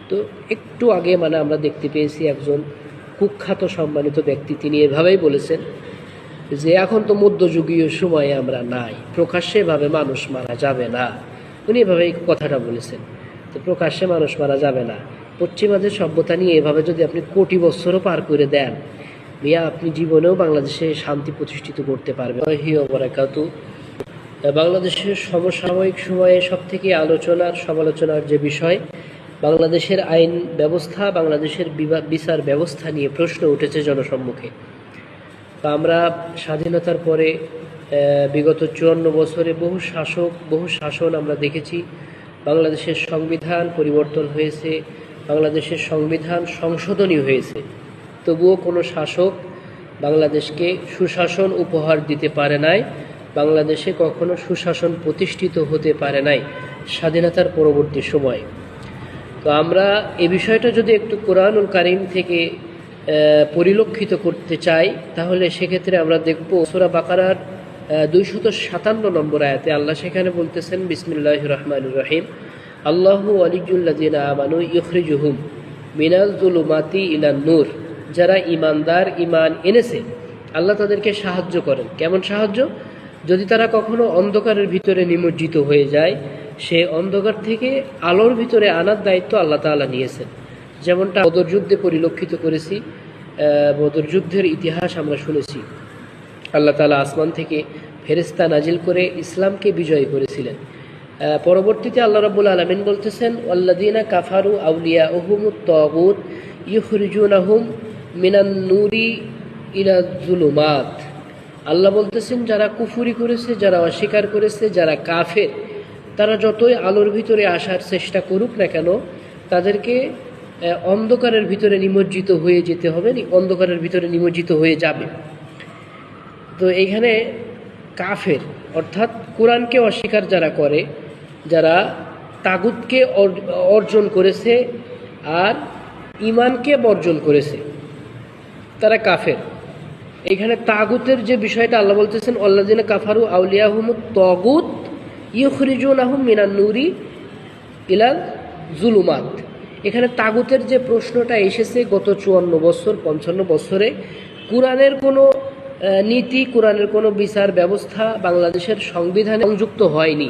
তো একটু আগে আমরা দেখতে পেয়েছি একজন কুখ্যাত সম্মানিত ব্যক্তি, তিনি এভাবেই বলেছেন যে এখন তো মধ্যযুগীয় সময়ে আমরা নাই, প্রকাশ্যে এভাবে মানুষ মারা যাবে না। উনি এভাবেই কথাটা বলেছেন। তো প্রকাশ্যে মানুষ মারা যাবে না, পশ্চিমাদের সভ্যতা নিয়ে এভাবে যদি আপনি কোটি বছরও পার করে দেন, মিয়া আপনি জীবনেও বাংলাদেশে শান্তি প্রতিষ্ঠিত করতে পারবেন। বাংলাদেশের সমসাময়িক সময়ে সবথেকে সমালোচনার যে বিষয়, বাংলাদেশের আইন ব্যবস্থা, বাংলাদেশের বিচার ব্যবস্থা নিয়ে প্রশ্ন উঠেছে জনসম্মুখে। তা আমরা স্বাধীনতার পরে বিগত 54 বছরে বহু শাসন আমরা দেখেছি। বাংলাদেশের সংবিধান পরিবর্তন হয়েছে, বাংলাদেশের সংবিধান সংশোধনী হয়েছে, তবুও কোনো শাসক বাংলাদেশকে সুশাসন উপহার দিতে পারে নাই, বাংলাদেশে কখনো সুশাসন প্রতিষ্ঠিত হতে পারে নাই স্বাধীনতার পরবর্তী সময়। তো আমরা এই বিষয়টা যদি একটু কোরআনুল কারীম থেকে পরিলক্ষিত করতে চাই, তাহলে সেক্ষেত্রে আমরা দেখব সূরা বাকারার 257 নম্বর আয়াতে আল্লাহ সেখানে বলতেছেন, বিসমিল্লাহির রহমানির রহিম, আল্লাহু ওয়ালিয়ুল্লাযিনা আমানু ইখরিজুহুম মিনাজ যুলুমাতি ইলান নূর। যারা ঈমানদার, ঈমান এনেছে, আল্লাহ তাদেরকে সাহায্য করেন। কেমন সাহায্য? যদি তারা কখনো অন্ধকারের ভিতরে নিমজ্জিত হয়ে যায়, সে অন্ধকার থেকে আলোর ভিতরে আনার দায়িত্ব আল্লাহ তাআলা নিয়েছেন। যেমনটা বদর যুদ্ধে পরিলক্ষিত করেছি, বদর যুদ্ধের ইতিহাস আমরা শুনেছি। আল্লাহ তাআলা আসমান থেকে ফেরেশতা নাজিল করে ইসলামকে বিজয়ী করেছিলেন। পরবর্তীতে আল্লাহ রাব্বুল আলামিন বলতেছেন, ওয়াল্লাযীনা কাফারু আউলিয়াউহুমুত তাগুত ইখরিজুনাহুম মিনান নূরি ইলা যুলুমাত। আল্লাহ বলতেছেন, যারা কুফরি করেছে, যারা অস্বীকার করেছে, যারা কাফের, তারা যতই আলোর ভিতরে আসার চেষ্টা করুক না কেন, তাদেরকে অন্ধকারের ভিতরে নিমজ্জিত হয়ে যেতে হবে, অন্ধকারের ভিতরে নিমজ্জিত হয়ে যাবে। তো এইখানে কাফের অর্থাৎ কোরআনকে অস্বীকার যারা করে, যারা তাগুতকে অর্জন করেছে আর ঈমানকে বর্জন করেছে, তারা কাফের। এইখানে তাগুতের যে বিষয়টা আল্লাহ বলতেছেন, আল্লাযিনা কাফারু আউলিয়াহুমুত তাগুত ইখরিজুনাহুম মিনান নূরি ইলাল যুলুমাত। এখানে তাগুতের যে প্রশ্নটা এসেছে গত 54 বছর 55 বছরে, কোরআনের কোনো নীতি, কোরআনের কোনো বিচার ব্যবস্থা বাংলাদেশের সংবিধানে সংযুক্ত হয়নি।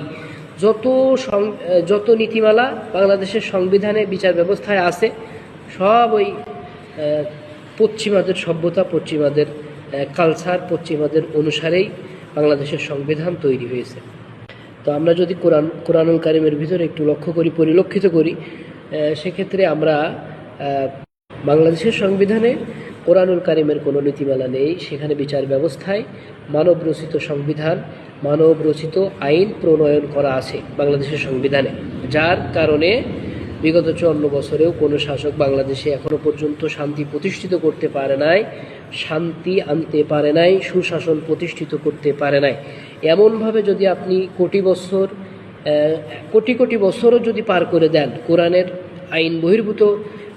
যত নীতিমালা বাংলাদেশের সংবিধানে বিচার ব্যবস্থায় আছে, সব ওই পশ্চিমাদের সভ্যতা, পশ্চিমাদের কালচার, অনুসারেই বাংলাদেশের সংবিধান তৈরি হয়েছে। তো আমরা যদি কোরআনুল কারীমের ভিতরে একটু পরিলক্ষিত করি, সেক্ষেত্রে আমরা বাংলাদেশের সংবিধানে কোরআনুল কারীমের কোনো নীতিমালা নেই। সেখানে বিচার ব্যবস্থায় মানব রচিত সংবিধান, মানব রচিত আইন প্রণয়ন করা আছে বাংলাদেশের সংবিধানে, যার কারণে বিগত 54 বছরেও কোনো শাসক বাংলাদেশে এখনো পর্যন্ত শান্তি প্রতিষ্ঠিত করতে পারে নাই, শান্তি আনতে পারে নাই, সুশাসন প্রতিষ্ঠিত করতে পারে নাই। এমনভাবে যদি আপনি কোটি বছরও যদি পার করে দেন, কোরআনের আইন বহির্ভূত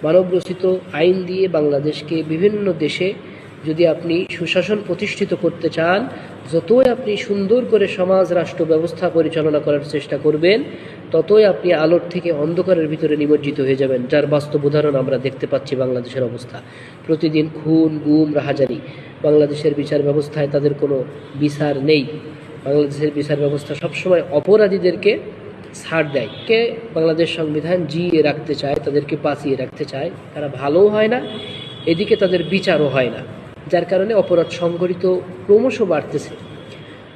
মানবরচিত আইন দিয়ে বাংলাদেশকে বিভিন্ন দেশে যদি আপনি সুশাসন প্রতিষ্ঠিত করতে চান, যতই আপনি সুন্দর করে সমাজ রাষ্ট্র ব্যবস্থা পরিচালনা করার চেষ্টা করবেন, ততই আপনি আলোর থেকে অন্ধকারের ভিতরে নিমজ্জিত হয়ে যাবেন, যার বাস্তব উদাহরণ আমরা দেখতে পাচ্ছি বাংলাদেশের অবস্থা। প্রতিদিন খুন, গুম, রাহাজানি। বাংলাদেশের বিচার ব্যবস্থায় তাদের কোনো বিচার নেই। বাংলাদেশের বিচার ব্যবস্থা সবসময় অপরাধীদেরকে ছাড় দেয়। বাংলাদেশ সংবিধান জিয়ে রাখতে চায়, তাদেরকে বাঁচিয়ে রাখতে চায়, তারা ভালোও হয় না, এদিকে তাদের বিচারও হয় না, যার কারণে অপরাধ সংঘটিত ক্রমশ বাড়তেছে।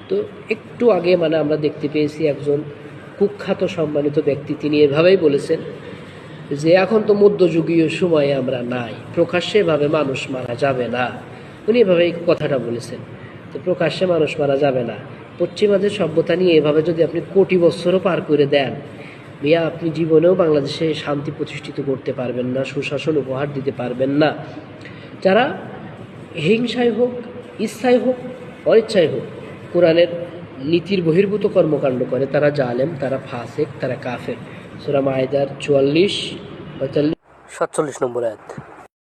তো একটু আগে আমরা দেখতে পেয়েছি একজন কুখ্যাত সম্মানিত ব্যক্তি, তিনি এভাবেই বলেছেন যে এখন তো মধ্যযুগীয় সময়ে আমরা নাই, প্রকাশ্যে এভাবে মানুষ মারা যাবে না। উনি এভাবেই কথাটা বলেছেন। তো প্রকাশ্যে মানুষ মারা যাবে না, পশ্চিমাদের সভ্যতা নিয়ে এভাবে যদি আপনি কোটি বছরও পার করে দেন, মিয়া আপনি জীবনেও বাংলাদেশে শান্তি প্রতিষ্ঠিত করতে পারবেন না, সুশাসন উপহার দিতে পারবেন না। যারা হিংসায় হোক, ইচ্ছায় হোক, অনিচ্ছায় হোক কোরআনের নীতির বহির্ভূত কর্মকাণ্ড করে, তারা জালেম, তারা ফাসিক, তারা কাফের। সূরা মাইদার 44-47 নম্বর আয়াত।